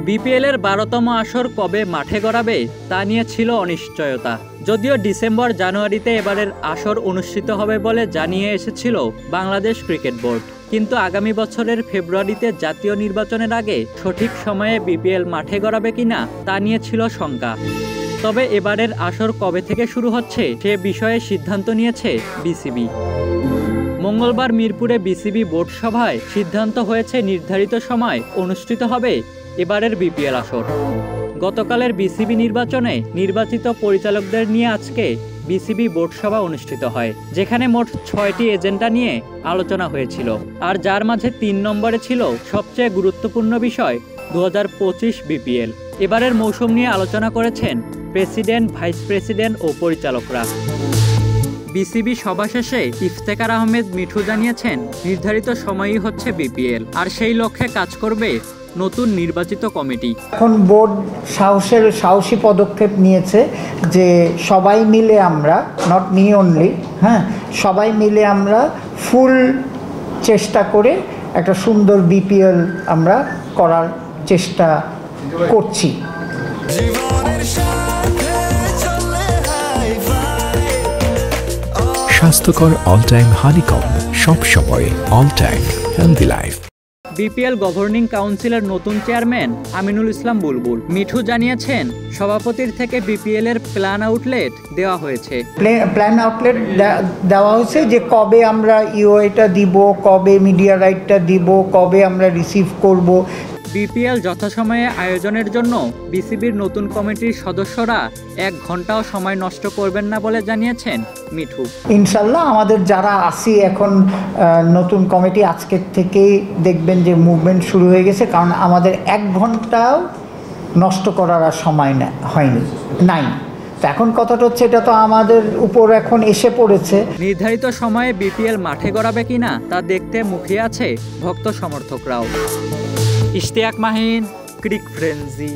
BPL এর ১২তম আসর কবে মাঠে গড়াবে তা নিয়ে ছিল অনিশ্চয়তা। যদিও ডিসেম্বর জানুয়ারিতে এবারের আসর অনুষ্ঠিত হবে বলে জানিয়ে এসেছিল বাংলাদেশ ক্রিকেট বোর্ড, কিন্তু আগামী বছরের ফেব্রুয়ারিতে জাতীয় নির্বাচনের আগে সঠিক সময়ে বিপিএল মাঠে গড়াবে কিনা তা নিয়ে ছিল শঙ্কা। তবে এবারের আসর কবে থেকে শুরু হচ্ছে সে বিষয়ে সিদ্ধান্ত নিয়েছে বিসিবি। মঙ্গলবার মিরপুরে বিসিবি বোর্ড সভায় সিদ্ধান্ত হয়েছে নির্ধারিত সময় অনুষ্ঠিত হবে এবারের বিপিএল আসর। গতকালের বিসিবি নির্বাচনে নির্বাচিত পরিচালকদের নিয়ে আজকে বিসিবি বোর্ড সভা অনুষ্ঠিত হয়, যেখানে মোট ৬টি এজেন্ডা নিয়ে আলোচনা হয়েছিল, আর যার মাঝে ৩ নম্বরে ছিল সবচেয়ে গুরুত্বপূর্ণ বিষয় ২০২৫ বিপিএল। এবারের মৌসুম নিয়ে আলোচনা করেছেন প্রেসিডেন্ট, ভাইস প্রেসিডেন্ট ও পরিচালকরা। বিসিবি সভা শেষে ইফতেখার আহমেদ মিঠু জানিয়েছেন নির্ধারিত সময়ই হচ্ছে বিপিএল, আর সেই লক্ষ্যে কাজ করবে নতুন নির্বাচিত কমিটি। এখন বোর্ড সাহসী পদক্ষেপ নিয়েছে যে সবাই মিলে আমরা, নট মি অনলি, সবাই মিলে আমরা ফুল চেষ্টা করে একটা সুন্দর বিপিএল আমরা করার চেষ্টা করছি। স্বাস্থ্যকর অল টাইম হানিকম, সব সময় all time healthy life. BPL governing কাউন্সিলের নতুন চেয়ারম্যান আমিনুল ইসলাম বুলবুল মিঠু জানিয়েছেন সভাপতির থেকে বিপিএল এর প্ল্যান আউটলেট দেওয়া হয়েছে। প্ল্যান আউটলেট দেওয়া হয়েছে যে কবে আমরা ইউএটা দিব, কবে মিডিয়া রাইটটা দিব, কবে আমরা রিসিভ করব। বিপিএল যথাসময়ে আয়োজনের জন্য বিসিবির নতুন কমিটির সদস্যরা ১ ঘন্টাও সময় নষ্ট করবেন না বলে জানিয়েছেন মিঠু। ইনশাল্লাহ আমাদের যারা আসি এখন নতুন কমিটি আজকের থেকেই দেখবেন যে মুভমেন্ট শুরু হয়ে গেছে, কারণ আমাদের ১ ঘন্টাও নষ্ট করার আর সময় নাই। তো এখন কথাটা হচ্ছে এটা তো আমাদের উপর এখন এসে পড়েছে। নির্ধারিত সময়ে বিপিএল মাঠে গড়াবে কিনা তা দেখতে মুখিয়ে আছে ভক্ত সমর্থকরাও। ইশতিয়াক মাহিন, ক্রিক ফ্রেন্সি।